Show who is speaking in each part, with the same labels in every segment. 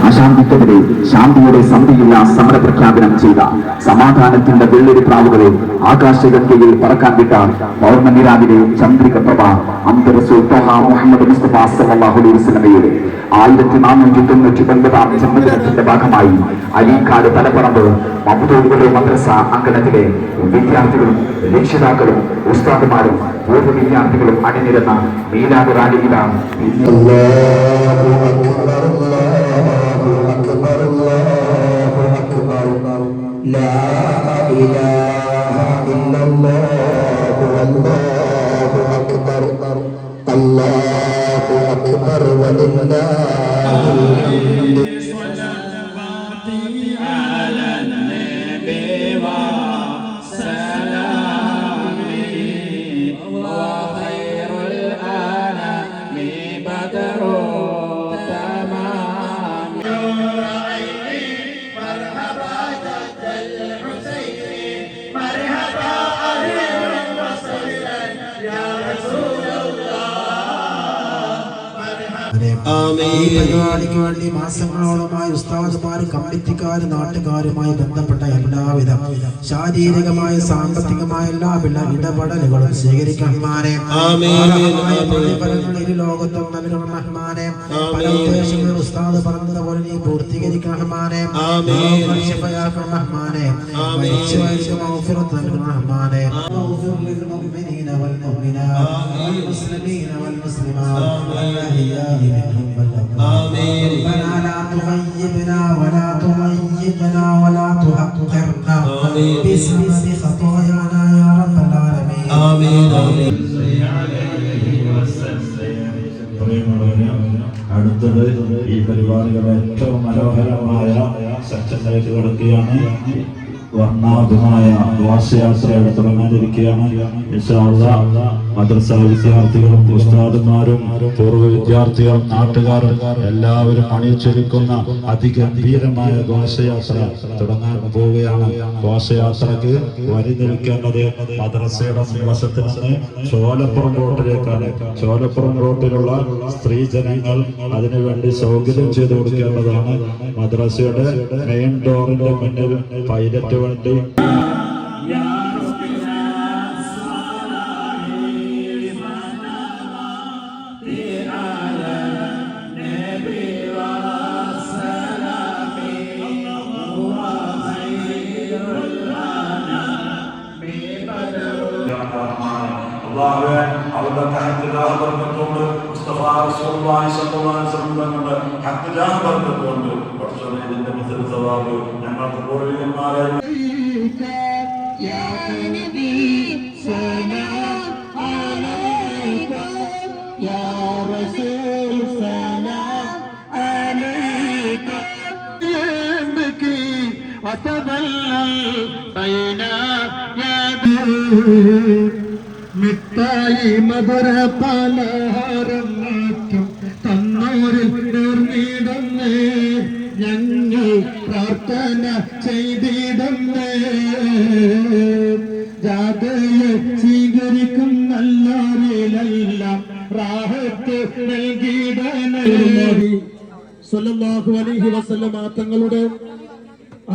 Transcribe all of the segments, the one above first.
Speaker 1: അശാന്തിക്കെതിരെ ശാന്തിയുടെ സന്ധിയില്ല സമര പ്രഖ്യാപനം ചെയ്ത സമാധാനത്തിന്റെ വെള്ളരി പ്രാവുകളെ ആകാശഗംഗയിൽ പറക്കാൻ വിട്ട പൗർണമി രാവിലെ ചന്ദ്രിക പ്രഭ അംദറസൂൽ മുഹമ്മദ് മുസ്തഫ സല്ലല്ലാഹു അലൈഹി വസല്ലമയുടെ 1499 ജന്മദിനത്തിന്റെ ഭാഗമായി അലീക്കാട് തലപ്പറമ്പ് മബ്ദൂൽ മദ്രസ അങ്കണത്തിലെ വിദ്യാർത്ഥികളും രക്ഷിതാക്കളും ഉസ്താദുമാരും പൂർവ്വ വിദ്യാർത്ഥികളും അണിനിരുന്ന മീലാദ് റാലിയിലാണ്
Speaker 2: പരിപാടിക്ക് വേണ്ടി മാസങ്ങളോളമായി ഉസ്താദുമാരും കമ്മിറ്റിക്കാരും നാട്ടുകാരുമായി ബന്ധപ്പെട്ട എല്ലാവിധ ശാരീരികമായ സാമ്പത്തികമായ എല്ലാവിധ ഇടപെടലുകളും സ്വീകരിക്കന്മാരെ ലോകത്തും നൽകണം റഹ്മാനെ. പല ഉദ്ദേശങ്ങളും ഉസ്താദ് പറഞ്ഞതുപോലെ നീ പൂർത്തീകരിക്കണമാനെ. റഹ്മാനെ റഹ്മാനെ والمسلمين والمسلمات والأحياء منهم والأموات. ربنا لا تغيبنا ولا تضيقنا ولا تحقرنا بسبب خطايانا يا رب العالمين. آمين آمين. അടുത്തത് ഈ പരിപാടികളുടെ ഏറ്റവും മനോഹരമായ സെക്ഷനിലേക്ക് കിടക്കുകയാണ്. വർണ്ണാഭമായ ഘോഷയാത്രയുടെ തുടങ്ങാനിരിക്കുകയാണ്. മദ്രസ വിദ്യാർത്ഥികളും ഉസ്താദുമാരും പൂർവ്വ വിദ്യാർത്ഥികളും നാട്ടുകാരും എല്ലാവരും അണിയിച്ചൊരുക്കുന്ന അതിഗംഭീരമായ ഘോഷയാത്ര തുടങ്ങാൻ പോവുകയാണ്. ഘോഷയാത്രക്ക് വരി നിൽക്കേണ്ടത് മദ്രസയുടെ വശത്ത് നിന്ന് ചോലപ്പുറം റോട്ടിലേക്കാണ്. ചോലപ്പുറം റോട്ടിലുള്ള സ്ത്രീജനങ്ങൾ അതിനുവേണ്ടി സൗകര്യം ചെയ്തു കൊടുക്കേണ്ടതാണ്. മദ്രസയുടെ മെയിൻ ഡോറിന്റെ മുന്നിൽ പൈലറ്റ് വണ്ടി ഞങ്ങൾക്ക് പൂർവികന്മാരെ
Speaker 3: മിഠായി മധുര പലഹാരം മാറ്റും തന്നോരിൽ നേർന്നിടുന്നേ ഞങ്ങൾ പ്രാർത്ഥന ചെയ്തിടുന്നേ ജാതയെ സ്വീകരിക്കും നല്ലവരിലെല്ലാം റാഹത്ത് നൽകിയിടണേ. സ്വല്ലല്ലാഹു അലൈഹി വസല്ലമ തങ്ങളുടെ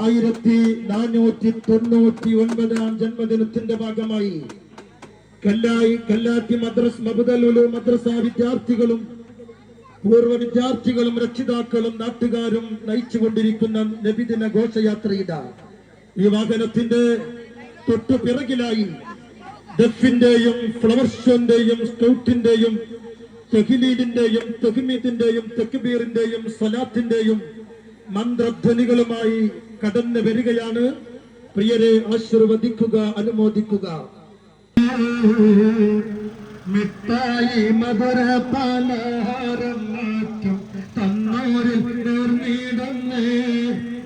Speaker 3: 1499 ജന്മദിനത്തിന്റെ ഭാഗമായി കല്ലാറ്റി മദ്രസ വിദ്യാർത്ഥികളും പൂർവ്വ വിദ്യാർത്ഥികളും രക്ഷിതാക്കളും നാട്ടുകാരും നയിച്ചുകൊണ്ടിരിക്കുന്ന നബിദിന ഘോഷയാത്രയുടെ ഈ വാഹനത്തിന്റെ തൊട്ടു പിറകിലായി ദഫിന്റെയും ഫ്ലവർ ഷോന്റെയും സ്കൗട്ടിന്റെയും തഹ്ലീലിന്റെയും തഹ്മീദിന്റെയും തക്ബീറിന്റെയും സലാത്തിന്റെയും മന്ത്രധ്വനികളുമായി കടന്നു വരികയാണ്. പ്രിയരെ ആശീർവദിക്കുക, അനുമോദിക്കുക. മിഠായി മധുര പലഹാരം മാറ്റും തന്നോരിൽ നേർന്നിടുന്നേ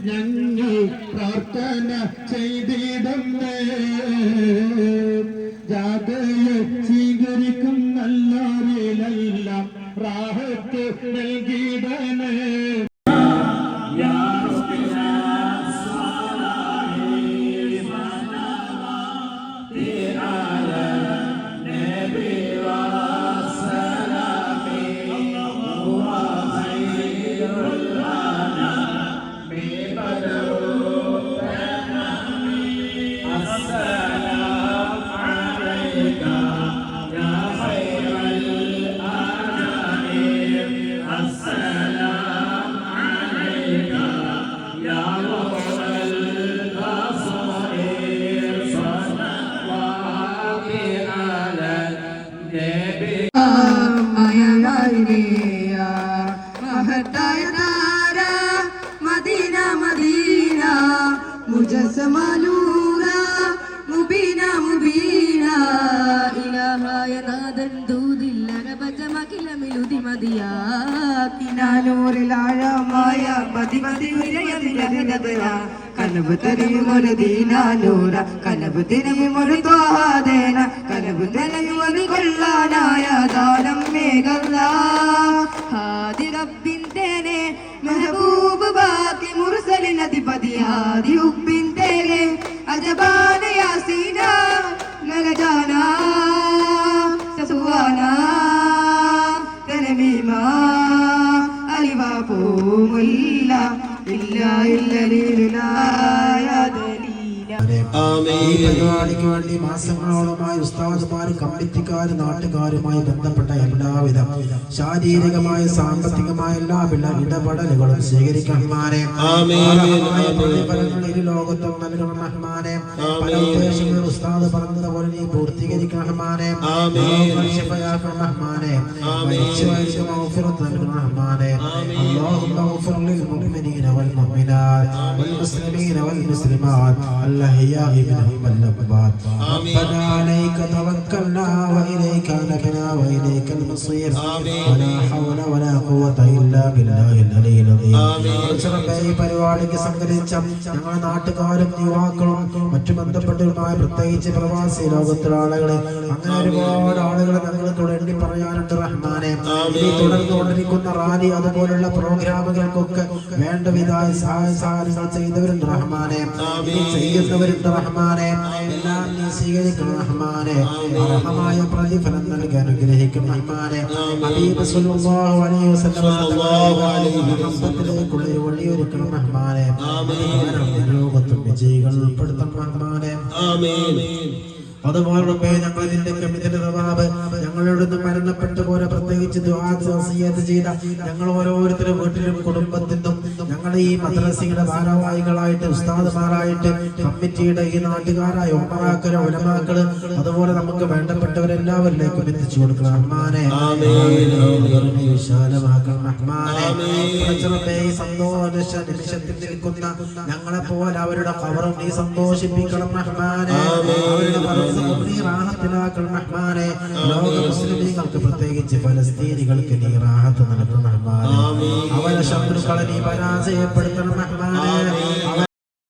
Speaker 3: ഞങ്ങൾ പ്രാർത്ഥന ചെയ്തിടുന്നേ ജാതയെ സ്വീകരിക്കും നല്ലവരിലെല്ലാം റാഹത്ത് നൽകിയിടണേ.
Speaker 4: സമാനൂറ മുബീന മുബീന ഇലാഹായ നാദൻ ദൂതില്ല ബജമകിലമിലുതി മദിയാക്കിനാനൂറിലാഴമായ മതിമതി വിരയമിരവിരതയ കനവ് തെരയുമൊരു ദീനാനൂറ കനവ് തെരയുമൊരു ത്വാഹാദേന കനവ് തെരയുമൊരു കൊള്ളാനായ ദാനം മേഘല്ല ഹാദി റബ്ബിൻ തേനെ മെഹബൂബ് ബാക്കി മുർസലിൻ അധിപതിയാദി ഉബ്ബിൻ തേനെ അജബാന യാസീന നഗജാന സസുവാന തനമീമ അലിവാ പൂമുല്ല ഇല്ല ഇല്ല
Speaker 2: ഈ പരിപാടിക്ക് വേണ്ടി മാസങ്ങളോളമായി ഉസ്താദുമാരും കമ്മിറ്റിക്കാരും നാട്ടുകാരുമായി ബന്ധപ്പെട്ട എല്ലാവിധ ശാരീരികമായ സാമ്പത്തികമായ എല്ലാ ഇടപെടലുകളും സ്വീകരിക്കന്മാരെ പ്രതിഫലങ്ങൾ ഇരു ലോകത്തും നൽകണം റഹ്മാനെ. പല ഉദ്ദേശങ്ങൾ ഉസ്താദ് പറഞ്ഞതുപോലെ നീ പൂർത്തീകരിക്കണമാനെ. റഹ്മാനെ മരിച്ചുപോയവർക്ക് മഗ്ഫിറത്ത് നൽകണം റഹ്മാനെ. اللهم اغفر للمؤمنين والمؤمنات والمسلمين والمسلمات الأحياء منهم والأموات. ربنا عليك توكلنا وإليك نبنا وإليك المصير ولا حول ولا قوة إلا بالله العلي العظيم. ഈ പരിപാടിക്ക് സംഘടിച്ച ഞങ്ങളുടെ നാട്ടുകാരും യുവാക്കളും മറ്റു ബന്ധപ്പെട്ടവരുമായ പ്രത്യേകിച്ച് പ്രവാസി ലോകത്തിലെ ആളുകളെ അങ്ങനെ ഒരുപാട് ആളുകളെ ഞങ്ങൾക്ക് എണ്ണി പറയാനുണ്ട് റഹ്മാനെ. ഈ തുടർന്നുകൊണ്ടിരിക്കുന്ന റാലി അതുപോലുള്ള പ്രോഗ്രാമുകൾക്കൊക്കെ വേണ്ട വിധമായ സഹായങ്ങൾ ചെയ്തവരുണ്ട് റഹ്മാനെ, ചെയ്യുന്നവരുണ്ട് റഹ്മാനെ. എല്ലാം നീ സ്വീകരിക്കണം റഹ്മാനെ. അർഹമായ പ്രതിഫലം നൽകി അനുഗ്രഹിക്കും റഹ്മാനെ. ഹബീബ് സല്ലല്ലാഹു അലൈഹി വസല്ലം വഴിയൊരുക്കണം റഹ്മാനെ. ലോകത്തും വിജയികൾ ഉൾപ്പെടുത്തണം റഹ്മാനെ. അതുപോലെ ഞങ്ങൾ ഇതിന്റെ കമ്മിറ്റിയുടെ സവാബ് ഞങ്ങളോട് മരണപ്പെട്ടു പോലെ പ്രത്യേകിച്ച് ചെയ്ത ഞങ്ങൾ ഓരോരുത്തരും വീട്ടിലും കുടുംബത്തിനും ഞങ്ങൾ ഈ മദ്രസയുടെ ഭാരവാഹികളായിട്ട് ഉസ്താദുമാരായിട്ട് കമ്മിറ്റിയുടെ ഈ നാട്ടുകാരായ ഉമ്മറാക്കള് ഉലമാക്കള് അതുപോലെ നമുക്ക് വേണ്ടപ്പെട്ടവരെല്ലാവരിലേക്കും എത്തിച്ചു കൊടുക്കണം റഹ്മാനെ. വിശാലമാക്കണം റഹ്മാനെ. ഈ സന്തോഷ നിമിഷത്തിൽ നിൽക്കുന്ന ഞങ്ങളെ പോലെ അവരുടെ ഖബറും നീ സന്തോഷിപ്പിക്കണം റഹ്മാനെ. അവരുടെ ലോക മുസ്ലിമീങ്ങൾക്ക് പ്രത്യേകിച്ച് ഫലസ്തീനികൾക്ക് നീ റാഹത്ത് നൽകണം റഹ്മാനെ. അവരെ ശത്രുക്കളെ നീ പരാജയപ്പെടുത്തണം റഹ്മാനെ.